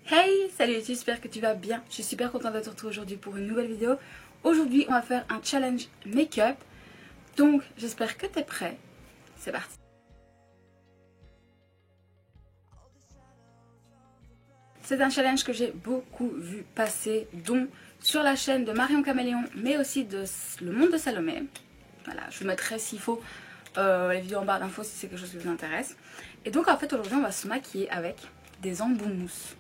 Hey, salut, j'espère que tu vas bien. Je suis super contente de te retrouver aujourd'hui pour une nouvelle vidéo. Aujourd'hui, on va faire un challenge make-up. Donc, j'espère que tu es prêt. C'est parti. C'est un challenge que j'ai beaucoup vu passer, dont sur la chaîne de Marion Caméléon, mais aussi de Le Monde de Salomé. Voilà, je vous mettrai s'il faut les vidéos en barre d'infos si c'est quelque chose qui vous intéresse. Et donc, en fait, aujourd'hui, on va se maquiller avec des embouts mousse.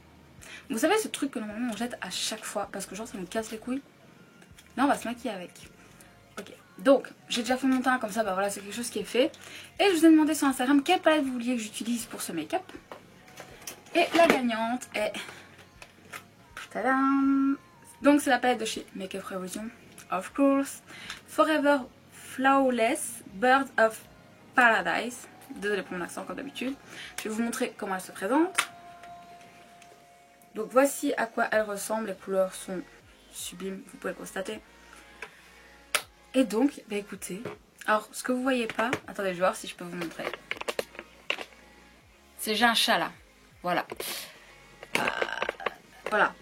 Vous savez ce truc que normalement on jette à chaque fois parce que genre ça nous casse les couilles. Là on va se maquiller avec. Ok, donc j'ai déjà fait mon teint comme ça, bah voilà c'est quelque chose qui est fait. Et je vous ai demandé sur Instagram quelle palette vous vouliez que j'utilise pour ce make-up. Et la gagnante est... Tadam! Donc c'est la palette de chez Make-up Revolution, of course. Forever Flawless Bird of Paradise. Désolée pour mon accent comme d'habitude. Je vais vous montrer comment elle se présente. Donc voici à quoi elle ressemble, les couleurs sont sublimes, vous pouvez le constater. Et donc, bah écoutez, alors ce que vous voyez pas, attendez je vais voir si je peux vous montrer. C'est j'ai un chat là, voilà. Voilà,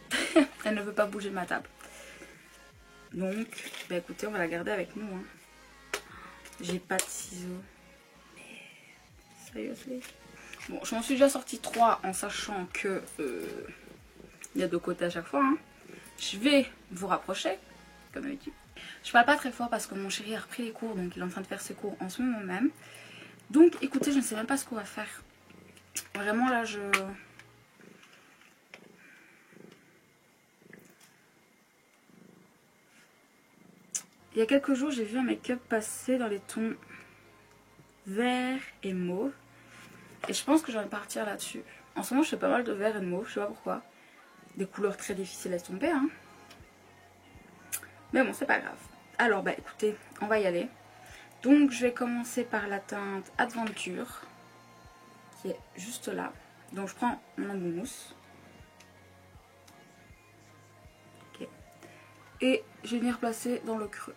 elle ne veut pas bouger de ma table. Donc, bah écoutez, on va la garder avec nous. Hein. J'ai pas de ciseaux. Sérieusement. Bon, je m'en suis déjà sorti 3 en sachant que... il y a 2 côtés à chaque fois. Hein. Je vais vous rapprocher, comme d'habitude. Je parle pas très fort parce que mon chéri a repris les cours, donc il est en train de faire ses cours en ce moment même. Donc écoutez, je ne sais même pas ce qu'on va faire. Vraiment là, il y a quelques jours, j'ai vu un make-up passer dans les tons vert et mauve. Et je pense que je vais partir là-dessus. En ce moment, je fais pas mal de vert et de mauve, je sais pas pourquoi. Des couleurs très difficiles à estomper, hein. Mais bon, c'est pas grave. Alors, bah écoutez, on va y aller. Donc, je vais commencer par la teinte Adventure, qui est juste là. Donc, je prends mon embout mousse. Ok. Et je vais venir placer dans le creux.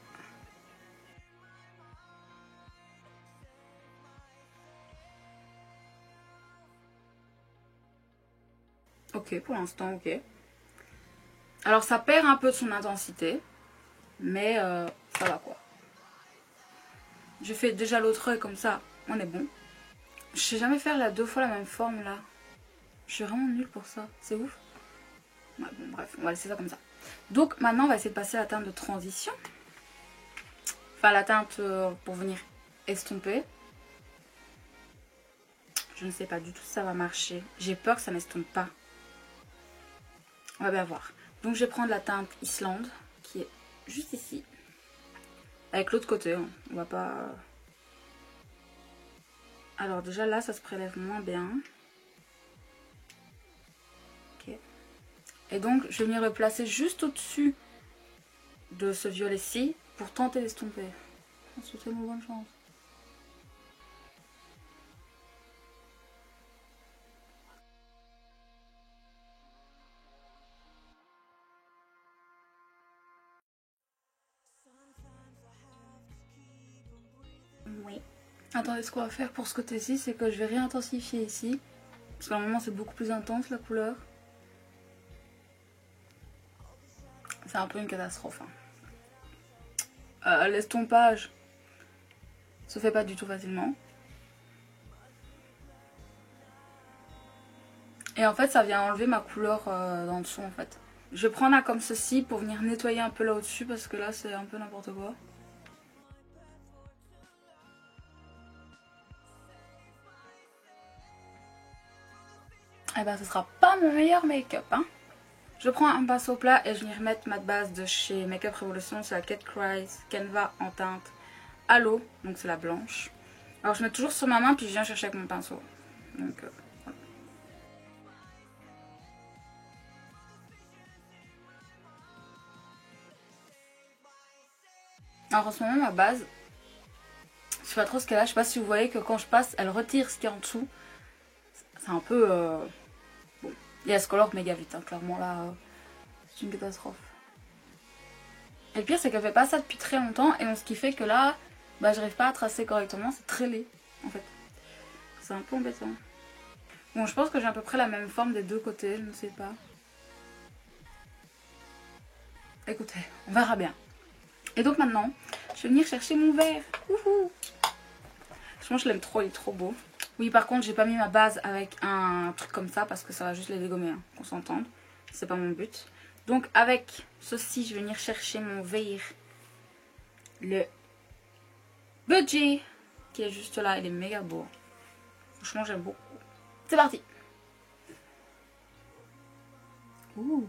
Ok, pour l'instant, ok. Alors, ça perd un peu de son intensité, mais ça va quoi. Je fais déjà l'autre œil comme ça, on est bon. Je sais jamais faire 2 fois la même forme là. Je suis vraiment nulle pour ça, c'est ouf. Ouais, bon, bref, on va laisser ça comme ça. Donc maintenant on va essayer de passer à la teinte de transition. Enfin la teinte pour venir estomper. Je ne sais pas du tout si ça va marcher. J'ai peur que ça n'estompe pas. On va bien voir. Donc je vais prendre la teinte Islande qui est juste ici. Avec l'autre côté, hein. On va pas... Alors déjà là ça se prélève moins bien. Ok. Et donc je vais venir le placer juste au-dessus de ce violet-ci pour tenter d'estomper. Souhaitez-moi bonne chance. Oui. Attendez, ce qu'on va faire pour ce côté-ci, c'est que je vais réintensifier ici. Parce qu'à un moment, c'est beaucoup plus intense la couleur. C'est un peu une catastrophe. Hein. L'estompage se fait pas du tout facilement. Et en fait, ça vient enlever ma couleur dans le dessous en fait. Je vais prendre un comme ceci pour venir nettoyer un peu là au-dessus parce que là, c'est un peu n'importe quoi. Et ben, ce sera pas mon meilleur make-up, hein. Je prends un pinceau plat et je viens remettre ma base de chez Make-up Revolution, c'est la Cat Cries Canva en teinte à l'eau, donc c'est la blanche. Alors je mets toujours sur ma main puis je viens chercher avec mon pinceau. Donc voilà. Alors en ce moment ma base, je sais pas trop ce qu'elle a, je sais pas si vous voyez que quand je passe elle retire ce qu'il y a en dessous. C'est un peu... Bon, et elle se colore méga vite, hein. Clairement là, c'est une catastrophe. Et le pire c'est qu'elle fait pas ça depuis très longtemps et ce qui fait que là, bah j'arrive pas à tracer correctement, c'est très laid en fait. C'est un peu embêtant. Bon, je pense que j'ai à peu près la même forme des 2 côtés, je ne sais pas. écoutez, on verra bien. Et donc maintenant, je vais venir chercher mon verre. Wouhou! Franchement, je l'aime trop, il est trop beau. Oui, par contre, j'ai pas mis ma base avec un truc comme ça parce que ça va juste les dégommer, hein, qu'on s'entende. C'est pas mon but. Donc, avec ceci, je vais venir chercher mon verre. Le budget qui est juste là, il est méga beau. Franchement, j'aime beaucoup. C'est parti! Ouh!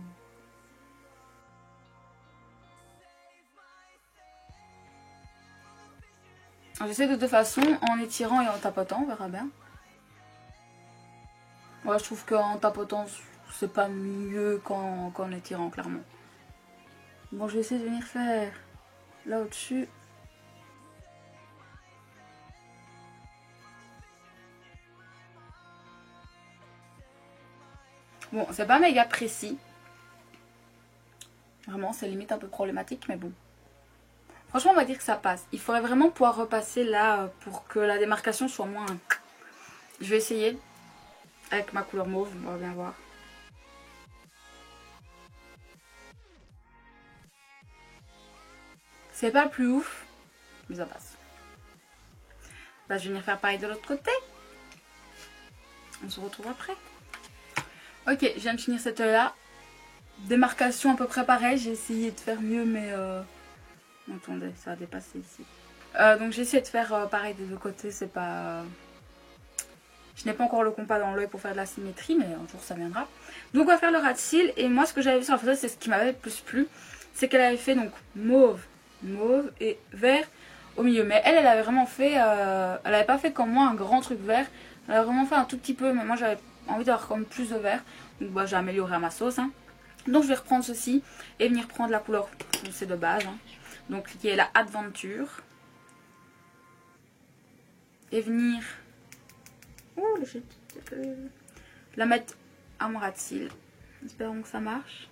J'essaie de deux façons, en étirant et en tapotant, on verra bien. Ouais, je trouve qu'en tapotant, c'est pas mieux qu'en étirant, clairement. Bon, je vais essayer de venir faire là au-dessus. Bon, c'est pas méga précis. Vraiment, c'est limite un peu problématique, mais bon. Franchement, on va dire que ça passe. Il faudrait vraiment pouvoir repasser là pour que la démarcation soit moins... Je vais essayer avec ma couleur mauve, on va bien voir. C'est pas le plus ouf, mais ça passe. Là, je vais venir faire pareil de l'autre côté. On se retrouve après. Ok, je viens de finir cette là. Démarcation à peu près pareil. J'ai essayé de faire mieux, mais... Attendez, ça a dépassé ici. Donc j'ai essayé de faire pareil des deux côtés. C'est pas... Je n'ai pas encore le compas dans l'œil pour faire de la symétrie, mais un jour ça viendra. Donc on va faire le ras de cils. Et moi, ce que j'avais vu sur la photo, c'est ce qui m'avait le plus plu. C'est qu'elle avait fait donc mauve et vert au milieu. Mais elle avait vraiment fait... elle avait pas fait comme moi un grand truc vert. Elle a vraiment fait un tout petit peu, mais moi j'avais envie d'avoir comme plus de vert. Donc bah, j'ai amélioré à ma sauce. Hein. Donc je vais reprendre ceci et venir prendre la couleur foncée de base. Hein. Donc qui est la Adventure. Et venir... Ouh, la mettre à mon ras de cils. Espérons que ça marche.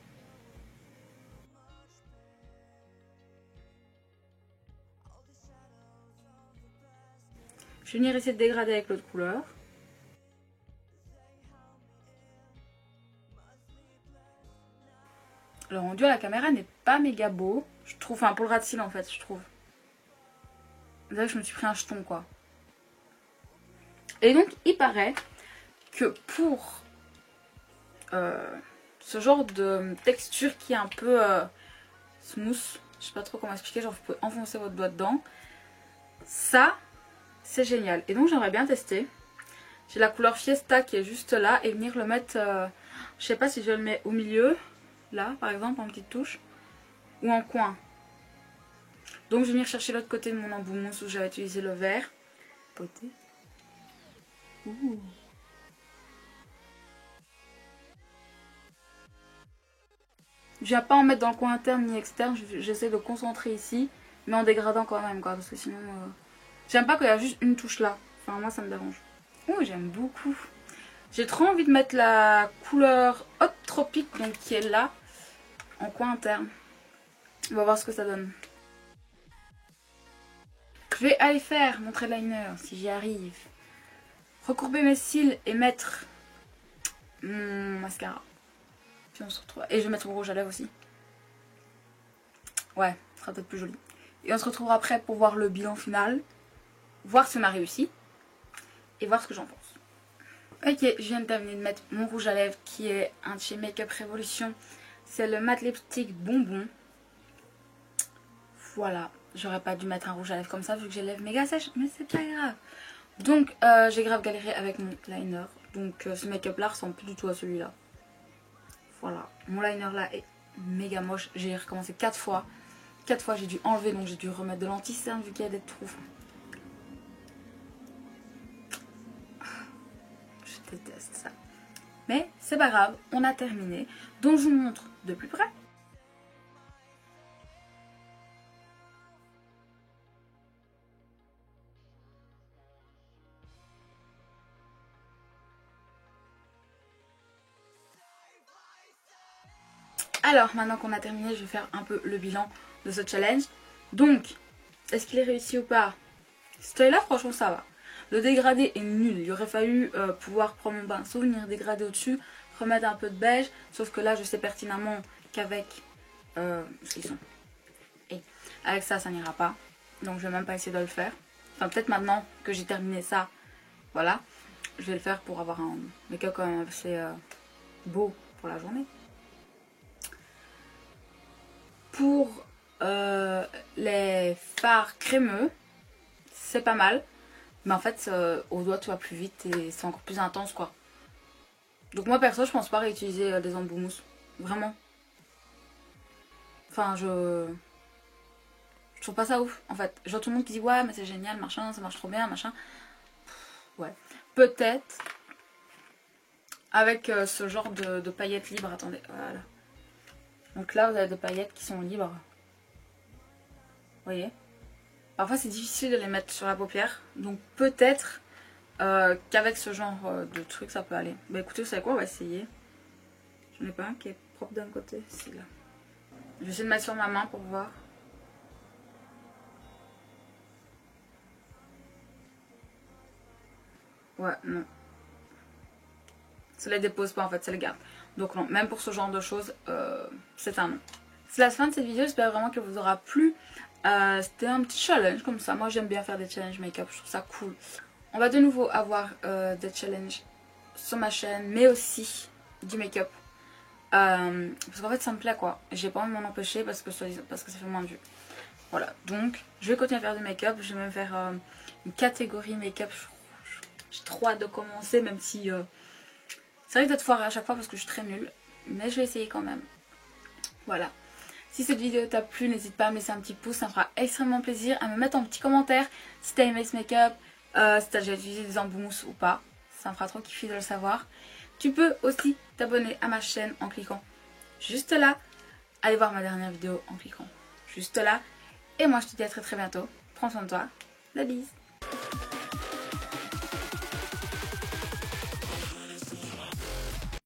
Je vais venir essayer de dégrader avec l'autre couleur. Le rendu à la caméra n'est pas méga beau. Je trouve, enfin pour le ras de cils en fait, je trouve. C'est vrai que je me suis pris un jeton quoi. Et donc il paraît que pour ce genre de texture qui est un peu smooth, je sais pas trop comment expliquer, genre vous pouvez enfoncer votre doigt dedans. Ça, c'est génial. Et donc j'aimerais bien tester. J'ai la couleur Fiesta qui est juste là et venir le mettre, je sais pas si je le mets au milieu, là par exemple en petite touche, ou en coin. Donc je vais venir chercher l'autre côté de mon embout mousse où j'avais utilisé le vert. Poté. Ouh. Je viens pas en mettre dans le coin interne ni externe, j'essaie de concentrer ici, mais en dégradant quand même quoi, parce que sinon... J'aime pas qu'il y a juste une touche là, enfin moi ça me dérange. Oh j'aime beaucoup. J'ai trop envie de mettre la couleur Hot Tropic, donc qui est là, en coin interne. On va voir ce que ça donne. Je vais aller faire mon trait liner, si j'y arrive. Recourber mes cils et mettre mon mascara. Puis on se retrouve. Et je vais mettre mon rouge à lèvres aussi. Ouais, ce sera peut-être plus joli. Et on se retrouvera après pour voir le bilan final. Voir si on a réussi. Et voir ce que j'en pense. Ok, je viens de terminer de mettre mon rouge à lèvres qui est un de chez Makeup Revolution. C'est le Matte Lipstick Bonbon. Voilà, j'aurais pas dû mettre un rouge à lèvres comme ça vu que j'ai les lèvres méga sèches, mais c'est pas grave. Donc j'ai grave galéré avec mon liner. Donc ce make-up là ressemble plus du tout à celui-là. Voilà, mon liner là est méga moche. J'ai recommencé 4 fois. 4 fois j'ai dû enlever, donc j'ai dû remettre de l'anti-cerne vu qu'il y a des trous. Je déteste ça. Mais c'est pas grave, on a terminé. Donc je vous montre de plus près. Alors maintenant qu'on a terminé, je vais faire un peu le bilan de ce challenge. Donc, est-ce qu'il est réussi ou pas? Ce là franchement ça va. Le dégradé est nul, il aurait fallu pouvoir prendre mon pinceau, venir dégrader au-dessus, remettre un peu de beige. Sauf que là je sais pertinemment qu'avec Parce qu'ils sont. Et avec ça, ça n'ira pas. Donc je vais même pas essayer de le faire. Enfin peut-être maintenant que j'ai terminé ça, voilà. Je vais le faire pour avoir un make-up quand même assez beau pour la journée. Pour les fards crémeux, c'est pas mal. Mais en fait, au doigt, tu vas plus vite et c'est encore plus intense, quoi. Donc moi, perso, je pense pas réutiliser des embouts mousse. Vraiment. Enfin, je trouve pas ça ouf, en fait. Genre tout le monde qui dit, ouais, mais c'est génial, machin, ça marche trop bien, machin. Ouais. Peut-être avec ce genre de paillettes libres. Attendez, voilà. Donc là, vous avez des paillettes qui sont libres. Vous voyez? Parfois, c'est difficile de les mettre sur la paupière. Donc peut-être qu'avec ce genre de truc, ça peut aller. Bah écoutez, vous savez quoi? On va essayer. J'en ai pas un qui est propre d'un côté. Si, là. Je vais essayer de mettre sur ma main pour voir. Ouais, non. Ça les dépose pas en fait, ça les garde. Donc non, même pour ce genre de choses, c'est un non. C'est la fin de cette vidéo, j'espère vraiment qu'elle vous aura plu. C'était un petit challenge comme ça. Moi j'aime bien faire des challenges make-up, je trouve ça cool. On va de nouveau avoir des challenges sur ma chaîne, mais aussi du make-up. Parce qu'en fait ça me plaît quoi. J'ai pas envie de m'en empêcher parce que ça fait moins de vues. Voilà, donc je vais continuer à faire du make-up. Je vais même faire une catégorie make-up. J'ai trop hâte de commencer, même si ça risque d'être foiré à chaque fois parce que je suis très nulle. Mais je vais essayer quand même. Voilà. Si cette vidéo t'a plu, n'hésite pas à me laisser un petit pouce, ça me fera extrêmement plaisir. À me mettre en petit commentaire si t'as aimé ce make-up, si t'as déjà utilisé des embouts mousse ou pas. Ça me fera trop kiffer de le savoir. Tu peux aussi t'abonner à ma chaîne en cliquant juste là. Allez voir ma dernière vidéo en cliquant juste là. Et moi je te dis à très très bientôt. Prends soin de toi. La bise.